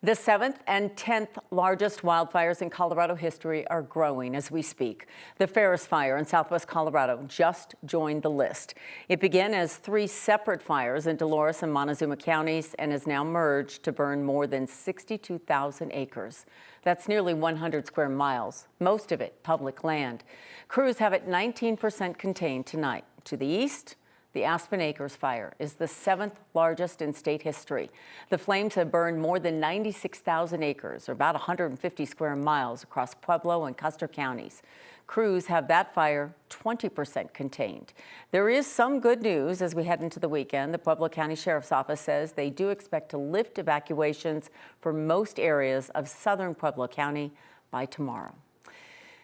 The 7th and 10th largest wildfires in Colorado history are growing as we speak. The Ferris Fire in southwest Colorado just joined the list. It began as 3 separate fires in Dolores and Montezuma counties and has now merged to burn more than 62,000 acres. That's nearly 100 square miles, most of it public land. Crews have it 19% contained tonight. To the east, the Aspen Acres fire is the 7th largest in state history. The flames have burned more than 96,000 acres, or about 150 square miles across Pueblo and Custer counties. Crews have that fire 20% contained. There is some good news as we head into the weekend. The Pueblo County Sheriff's Office says they do expect to lift evacuations for most areas of southern Pueblo County by tomorrow.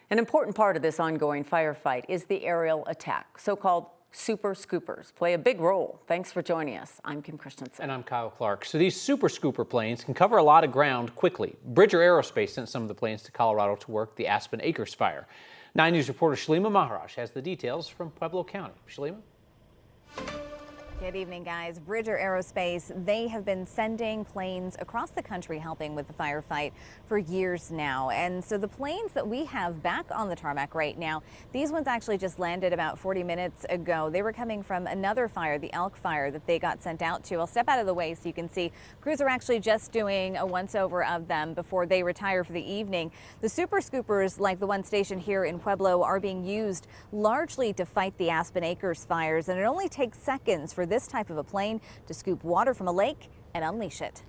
An important part of this ongoing firefight is the aerial attack, so-called Super Scoopers play a big role. Thanks for joining us. I'm Kim Christensen. And I'm Kyle Clark. So these Super Scooper planes can cover a lot of ground quickly. Bridger Aerospace sent some of the planes to Colorado to work the Aspen Acres fire. 9 News reporter Shalima Maharaj has the details from Pueblo County. Shalima? Good evening, guys. Bridger Aerospace, they have been sending planes across the country helping with the firefight for years now. And so the planes that we have back on the tarmac right now, these ones actually just landed about 40 minutes ago. They were coming from another fire, the Elk Fire, that they got sent out to. I'll step out of the way so you can see crews are actually just doing a once-over of them before they retire for the evening. The Super Scoopers, like the one stationed here in Pueblo, are being used largely to fight the Aspen Acres fires, and it only takes seconds for this type of a plane to scoop water from a lake and unleash it.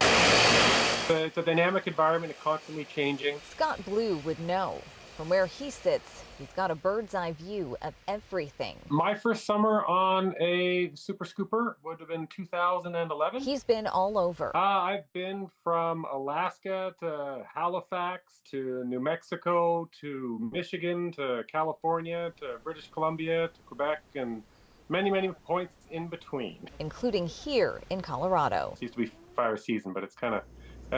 It's a dynamic environment, it's constantly changing. Scott Blue would know. From where he sits, he's got a bird's eye view of everything. My first summer on a Super Scooper would have been 2011. He's been all over. I've been from Alaska to Halifax to New Mexico to Michigan to California to British Columbia to Quebec and many, many points in between. Including here in Colorado. It used to be fire season, but it's kind of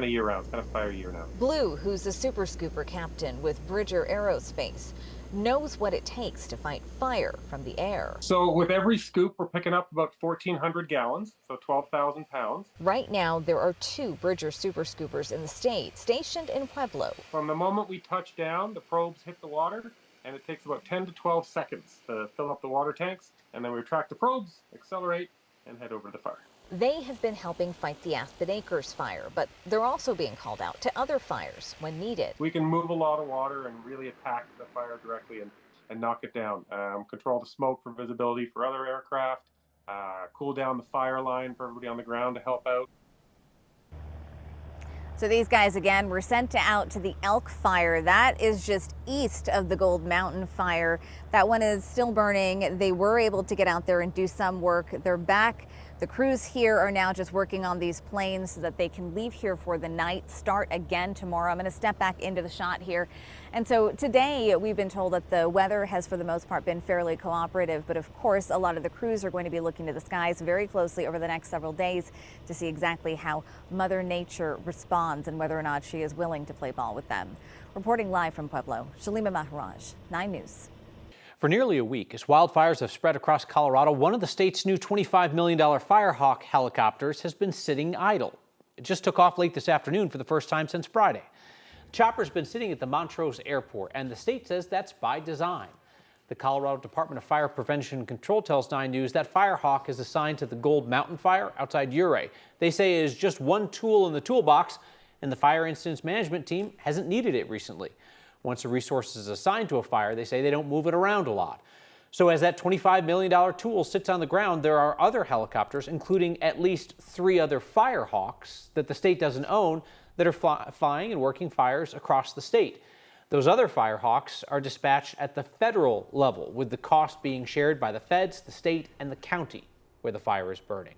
year round. It's kind of fire year now. Blue, who's a Super Scooper captain with Bridger Aerospace, knows what it takes to fight fire from the air. So with every scoop, we're picking up about 1,400 gallons, so 12,000 pounds. Right now, there are 2 Bridger Super Scoopers in the state, stationed in Pueblo. From the moment we touch down, the probes hit the water, and it takes about 10 to 12 seconds to fill up the water tanks, and then we retract the probes, accelerate, and head over to the fire. They have been helping fight the Aspen Acres fire, but they're also being called out to other fires when needed. We can move a lot of water and really attack the fire directly and knock it down. Control the smoke for visibility for other aircraft, cool down the fire line for everybody on the ground to help out. So these guys, again, were sent out to the Elk Fire. That is just east of the Gold Mountain Fire. That one is still burning. They were able to get out there and do some work. They're back. The crews here are now just working on these planes so that they can leave here for the night, start again tomorrow. I'm going to step back into the shot here. And so today we've been told that the weather has for the most part been fairly cooperative, but of course a lot of the crews are going to be looking to the skies very closely over the next several days to see exactly how Mother Nature responds and whether or not she is willing to play ball with them. Reporting live from Pueblo, Shalima Maharaj, 9 News. For nearly a week, as wildfires have spread across Colorado, one of the state's new $25 million Firehawk helicopters has been sitting idle. It just took off late this afternoon for the first time since Friday. The chopper's been sitting at the Montrose Airport, and the state says that's by design. The Colorado Department of Fire Prevention and Control tells 9 News that Firehawk is assigned to the Gold Mountain Fire outside Ouray. They say it is just one tool in the toolbox, and the fire incident management team hasn't needed it recently. Once a resource is assigned to a fire, they say they don't move it around a lot. So as that $25 million tool sits on the ground, there are other helicopters, including at least 3 other Firehawks that the state doesn't own, that are flying and working fires across the state. Those other Firehawks are dispatched at the federal level, with the cost being shared by the feds, the state, and the county where the fire is burning.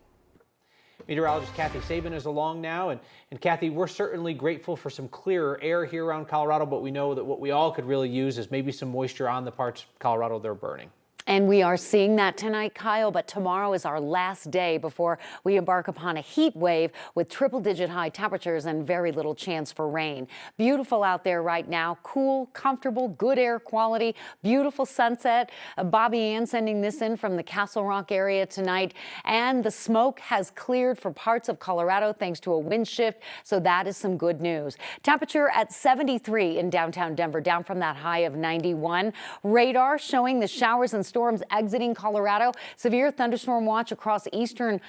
Meteorologist Kathy Sabin is along now, and Kathy, we're certainly grateful for some clearer air here around Colorado, but we know that what we all could really use is maybe some moisture on the parts of Colorado that are burning. And we are seeing that tonight, Kyle, but tomorrow is our last day before we embark upon a heat wave with triple-digit high temperatures and very little chance for rain. Beautiful out there right now, cool, comfortable, good air quality, beautiful sunset. Bobby Ann sending this in from the Castle Rock area tonight, and the smoke has cleared for parts of Colorado thanks to a wind shift, so that is some good news. Temperature at 73 in downtown Denver, down from that high of 91. Radar showing the showers and storms exiting Colorado. Severe thunderstorm watch across the eastern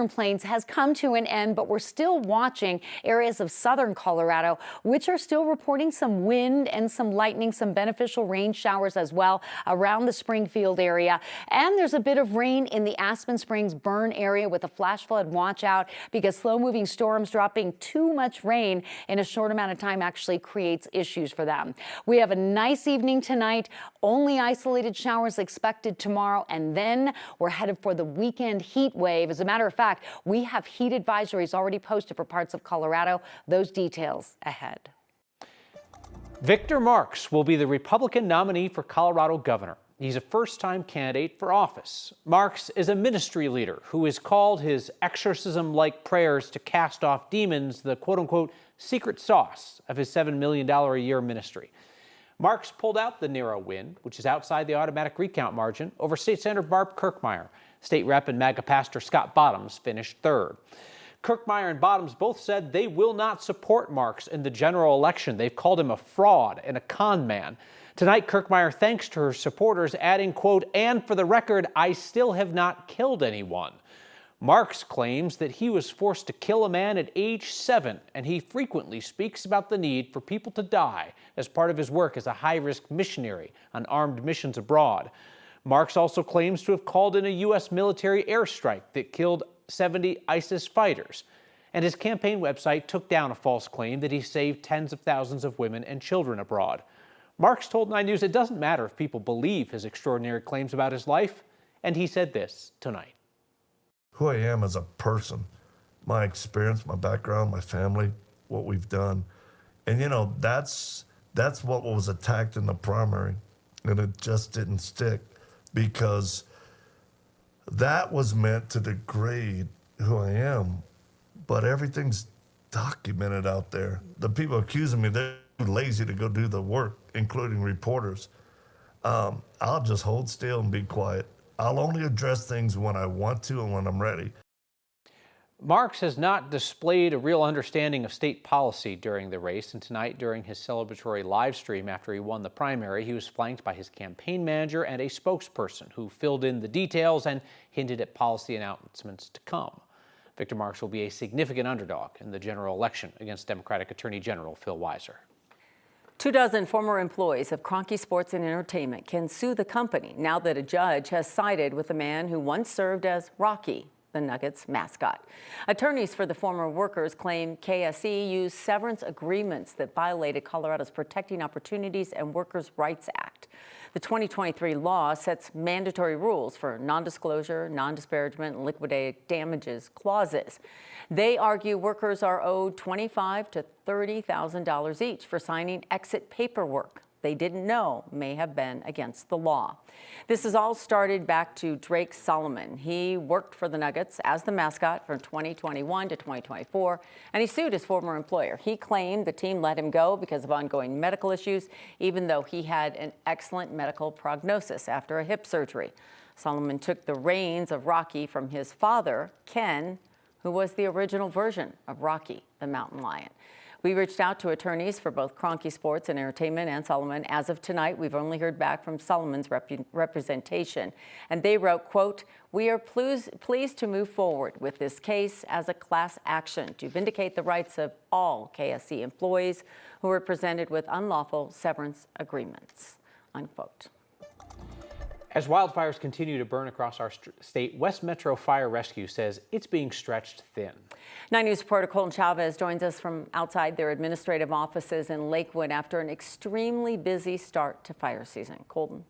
plains has come to an end, but we're still watching areas of southern Colorado, which are still reporting some wind and some lightning, some beneficial rain showers as well around the Springfield area. And there's a bit of rain in the Aspen Springs burn area with a flash flood watch out because slow-moving storms dropping too much rain in a short amount of time actually creates issues for them. We have a nice evening tonight, only isolated showers expected tomorrow, and then we're headed for the weekend heat wave. As a matter of fact, we have heat advisories already posted for parts of Colorado. Those details ahead. Victor Marks will be the Republican nominee for Colorado governor. He's a first-time candidate for office. Marks is a ministry leader who has called his exorcism-like prayers to cast off demons the quote-unquote secret sauce of his $7 million a year ministry. Marks pulled out the narrow win, which is outside the automatic recount margin, over State Senator Barb Kirkmeyer. State Rep and MAGA pastor Scott Bottoms finished third. Kirkmeyer and Bottoms both said they will not support Marks in the general election. They've called him a fraud and a con man. Tonight, Kirkmeyer thanks to her supporters, adding, quote, "And for the record, I still have not killed anyone." Marks claims that he was forced to kill a man at age 7, and he frequently speaks about the need for people to die as part of his work as a high-risk missionary on armed missions abroad. Marks also claims to have called in a U.S. military airstrike that killed 70 ISIS fighters. And his campaign website took down a false claim that he saved tens of thousands of women and children abroad. Marks told 9 News it doesn't matter if people believe his extraordinary claims about his life, and he said this tonight. Who I am as a person, my experience, my background, my family, what we've done. And you know, that's what was attacked in the primary, and it just didn't stick because that was meant to degrade who I am, but everything's documented out there. The people accusing me, they're too lazy to go do the work, including reporters. I'll just hold still and be quiet. I'll only address things when I want to and when I'm ready. Marks has not displayed a real understanding of state policy during the race, and tonight during his celebratory live stream after he won the primary, he was flanked by his campaign manager and a spokesperson who filled in the details and hinted at policy announcements to come. Victor Marks will be a significant underdog in the general election against Democratic Attorney General Phil Weiser. 24 former employees of Kroenke Sports and Entertainment can sue the company now that a judge has sided with the man who once served as Rocky, the Nuggets mascot. Attorneys for the former workers claim KSE used severance agreements that violated Colorado's Protecting Opportunities and Workers' Rights Act. The 2023 law sets mandatory rules for non-disclosure, non-disparagement, and liquidated damages clauses. They argue workers are owed $25,000 to $30,000 each for signing exit paperwork they didn't know may have been against the law. This has all started back to Drake Solomon. He worked for the Nuggets as the mascot from 2021 to 2024, and he sued his former employer. He claimed the team let him go because of ongoing medical issues, even though he had an excellent medical prognosis after a hip surgery. Solomon took the reins of Rocky from his father, Ken, who was the original version of Rocky, the mountain lion. We reached out to attorneys for both Kroenke Sports and Entertainment and Solomon. As of tonight, we've only heard back from Solomon's representation. And they wrote, quote, "We are pleased to move forward with this case as a class action to vindicate the rights of all KSE employees who were presented with unlawful severance agreements," unquote. As wildfires continue to burn across our state, West Metro Fire Rescue says it's being stretched thin. 9 News reporter Colton Chavez joins us from outside their administrative offices in Lakewood after an extremely busy start to fire season. Colton.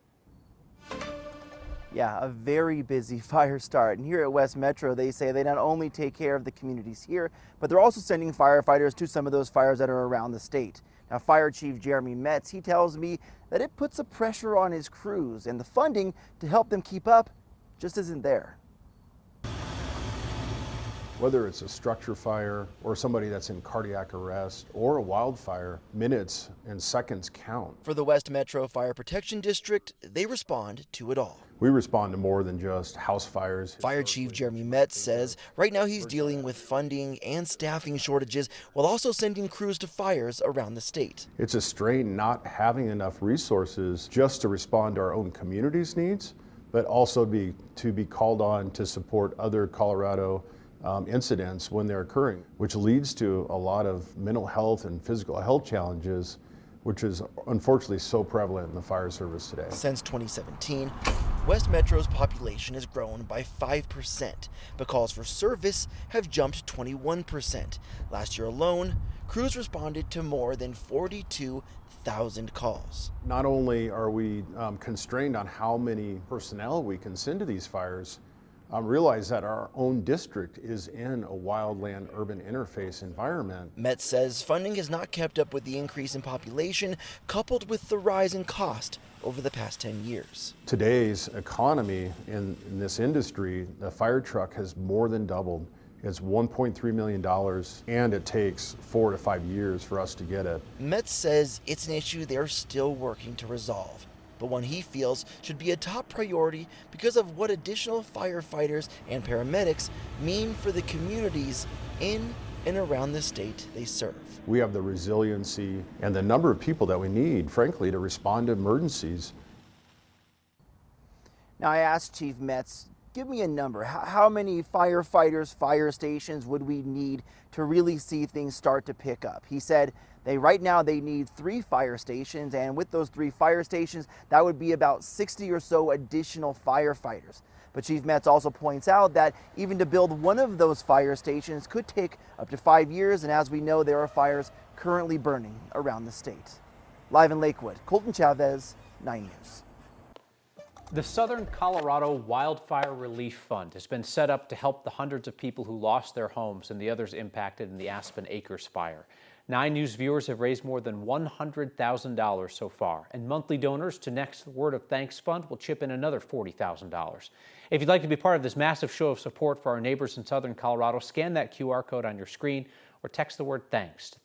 Yeah, a very busy fire start. And here at West Metro, they say they not only take care of the communities here, but they're also sending firefighters to some of those fires that are around the state. Now, Fire Chief Jeremy Metz, he tells me that it puts a pressure on his crews, and the funding to help them keep up just isn't there. Whether it's a structure fire or somebody that's in cardiac arrest or a wildfire, minutes and seconds count. For the West Metro Fire Protection District, they respond to it all. We respond to more than just house fires. Fire Chief Jeremy Metz says right now he's dealing with funding and staffing shortages while also sending crews to fires around the state. It's a strain not having enough resources just to respond to our own community's needs, but also to be called on to support other Colorado incidents when they're occurring, which leads to a lot of mental health and physical health challenges, which is unfortunately so prevalent in the fire service today. Since 2017, West Metro's population has grown by 5%, but calls for service have jumped 21%. Last year alone, crews responded to more than 42,000 calls. Not only are we constrained on how many personnel we can send to these fires, realize that our own district is in a wildland urban interface environment. Metz says funding has not kept up with the increase in population, coupled with the rise in cost over the past 10 years. Today's economy in this industry, the fire truck has more than doubled. It's $1.3 million, and it takes 4 to 5 years for us to get it. Metz says it's an issue they're still working to resolve, but one he feels should be a top priority because of what additional firefighters and paramedics mean for the communities in and around the state they serve. We have the resiliency and the number of people that we need, frankly, to respond to emergencies. Now, I asked Chief Metz, give me a number. How many firefighters, fire stations would we need to really see things start to pick up? He said right now they need 3 fire stations, and with those 3 fire stations, that would be about 60 or so additional firefighters. But Chief Metz also points out that even to build one of those fire stations could take up to 5 years, and as we know, there are fires currently burning around the state. Live in Lakewood, Colton Chavez, 9 News. The Southern Colorado Wildfire Relief Fund has been set up to help the hundreds of people who lost their homes and the others impacted in the Aspen Acres fire. 9 News viewers have raised more than $100,000 so far, and monthly donors to Next Word of Thanks Fund will chip in another $40,000. If you'd like to be part of this massive show of support for our neighbors in Southern Colorado, scan that QR code on your screen or text the word THANKS to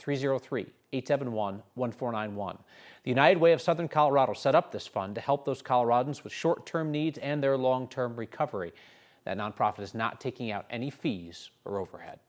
303-871-1491. The United Way of Southern Colorado set up this fund to help those Coloradans with short-term needs and their long-term recovery. That nonprofit is not taking out any fees or overhead.